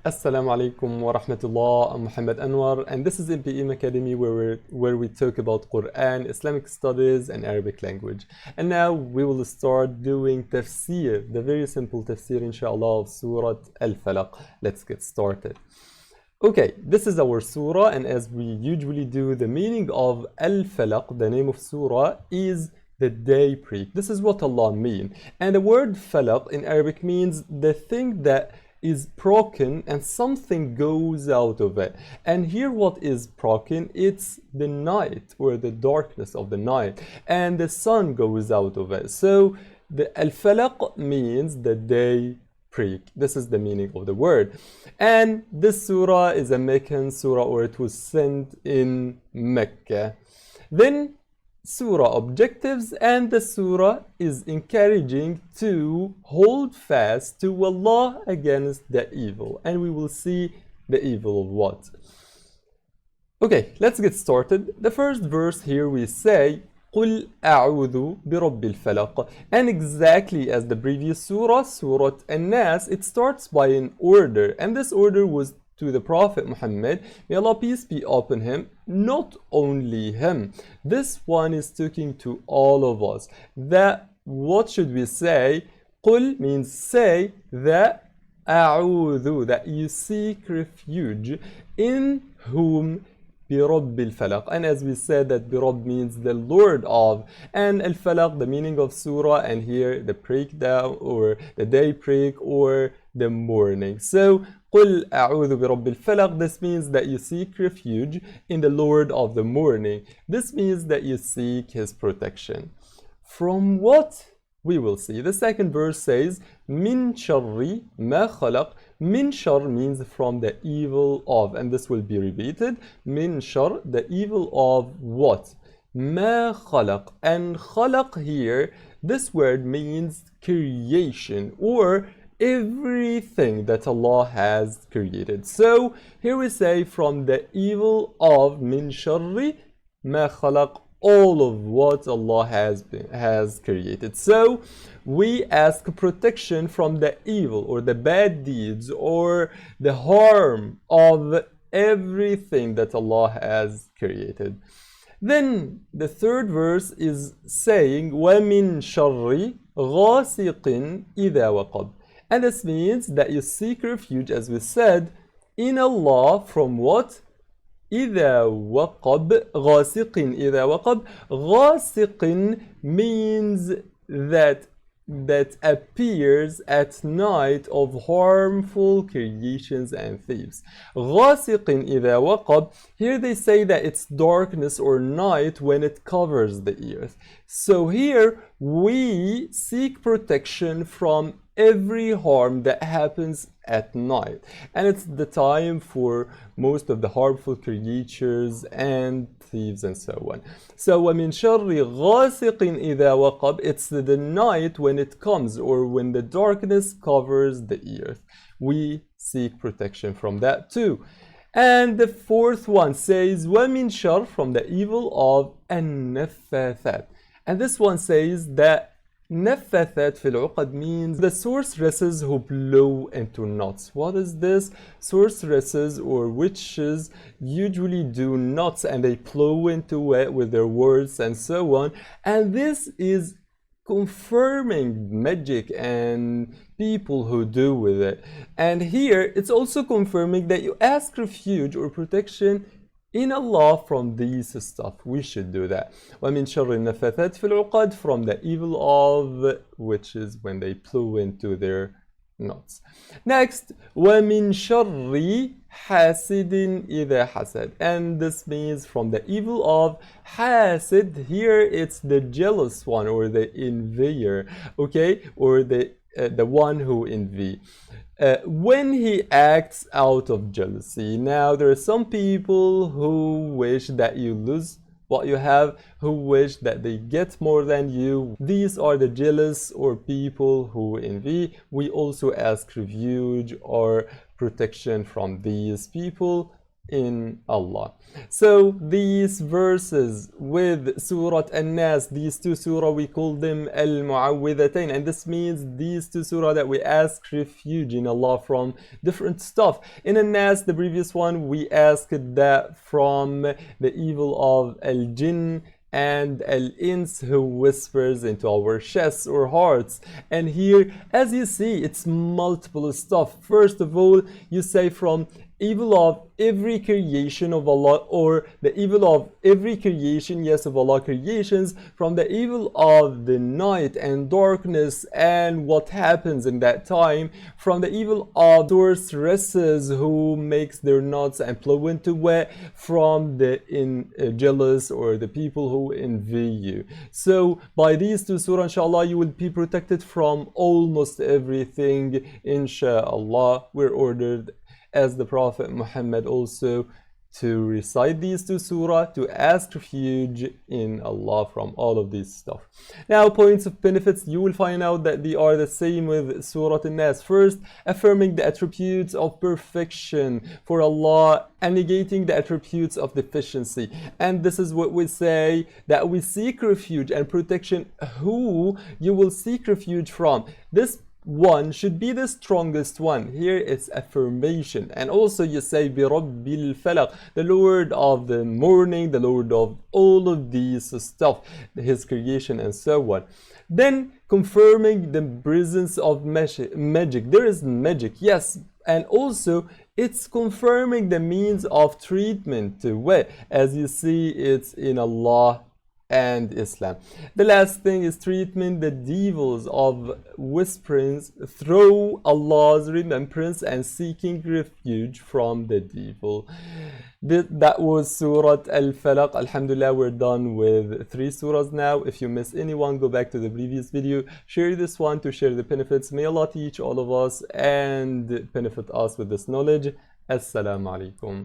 Assalamu alaikum wa rahmatullah. I'm Muhammad Anwar, and this is MPM Academy where we talk about Qur'an, Islamic studies, and Arabic language. And now we will start doing Tafsir, the very simple Tafsir, inshallah, of Surah Al-Falaq. Let's get started. Okay, this is our surah, and as we usually do, the meaning of Al-Falaq, the name of surah, is the daybreak. This is what Allah means. And the word falaq in Arabic means the thing that is broken and something goes out of it. And here what is broken? It's the night or the darkness of the night, and the sun goes out of it. So the al-falaq means the day break. This is the meaning of the word. And this surah is a Meccan surah, or it was sent in Mecca. Then surah objectives, and the surah is encouraging to hold fast to Allah against the evil, and we will see the evil of what. Okay, let's get started. The first verse here we say قُلْ أَعُوذُ بِرَبِّ الْفَلَقِ, and exactly as the previous surah, Surah An-Nas, it starts by an order, and this order was to the Prophet Muhammad, may Allah peace be upon him. Not only him, this one is talking to all of us. That what should we say? قُل means say, that أعوذ, that you seek refuge in whom? بِرَبِّ الْفَلَقِ. And as we said, that بِرَبِّ means the Lord of, and al-falaq, the meaning of surah, and here the breakdown or the daybreak or the morning. So قُلْ أَعُوذُ بِرَبِّ الْفَلَقِ, this means that you seek refuge in the Lord of the morning. This means that you seek his protection. From what? We will see. The second verse says مِن شَرِّ مَا خَلَقَ. Min shar means from the evil of, and this will be repeated. Min shar, the evil of what? Ma khalaq. And khalaq here, this word means creation, or everything that Allah has created. So here we say from the evil of min sharri ma khalaq, all of what Allah has created. So we ask protection from the evil or the bad deeds or the harm of everything that Allah has created. Then the third verse is saying وَمِن شَرِّ غَاسِقٍ إِذَا وَقَبَ. And this means that you seek refuge, as we said, in Allah from what? إذا وقب. غاسق إذا وقب. غاسق means that appears at night of harmful creations and thieves. غاسق إذا وقب. Here they say that it's darkness or night when it covers the earth. So here we seek protection from every harm that happens at night, and it's the time for most of the harmful creatures and thieves and so on. So وَمِن شَرِّ غَاسِقٍ إِذَا وَقَبَ, it's the night when it comes, or when the darkness covers the earth. We seek protection from that too. And the fourth one says وَمِن شَرِّ, from the evil of النَّفَّاثَاتِ. And this one says that نفثت في العقد means the sorceresses who blow into knots. What is this? Sorceresses or witches usually do knots, and they blow into it with their words and so on. And this is confirming magic and people who do with it. And here it's also confirming that you ask refuge or protection in Allah from these stuff. We should do that. وَمِن شَرِّ النَّفَّاثَاتِ فِي الْعُقَدِ, from the evil of witches when they blow into their knots. Next, وَمِن شَرِّ حَاسِدٍ إِذَا حَسَدَ. And this means from the evil of hasid. Here it's the jealous one or the envier, okay, or the one who envy. When he acts out of jealousy. Now there are some people who wish that you lose what you have, who wish that they get more than you. These are the jealous or people who envy. We also ask refuge or protection from these people in Allah. So these verses with Surah An-Nas, these two surah, we call them Al-Mu'awwidhatain, and this means these two surah that we ask refuge in Allah from different stuff. In An-Nas, the previous one, we asked that from the evil of Al-Jinn and Al-Ins who whispers into our chests or hearts. And here, as you see, it's multiple stuff. First of all, you say from evil of every creation of Allah, or the evil of every creation, yes, of Allah creations, from the evil of the night and darkness and what happens in that time, from the evil of sorceresses who makes their knots and blow into wet, from the jealous or the people who envy you. So by these two surah, inshallah, you will be protected from almost everything, inshallah. We're ordered, as the Prophet Muhammad also, to recite these two surah, to ask refuge in Allah from all of this stuff. Now, points of benefits, you will find out that they are the same with Surah An-Nas. First, affirming the attributes of perfection for Allah and negating the attributes of deficiency. And this is what we say, that we seek refuge and protection. Who you will seek refuge from? This one should be the strongest one. Here it's affirmation. And also you say Rabbil Falaq, the Lord of the morning, the Lord of all of these stuff, his creation and so on. Then confirming the presence of magic. There is magic, yes, and also it's confirming the means of treatment. As you see, it's in Allah and Islam. The last thing is treatment the devils of whisperings through Allah's remembrance and seeking refuge from the devil. That was Surah Al-Falaq. Alhamdulillah, we're done with 3 surahs now. If you miss anyone, go back to the previous video. Share this one to share the benefits. May Allah teach all of us and benefit us with this knowledge. Assalamu alaikum.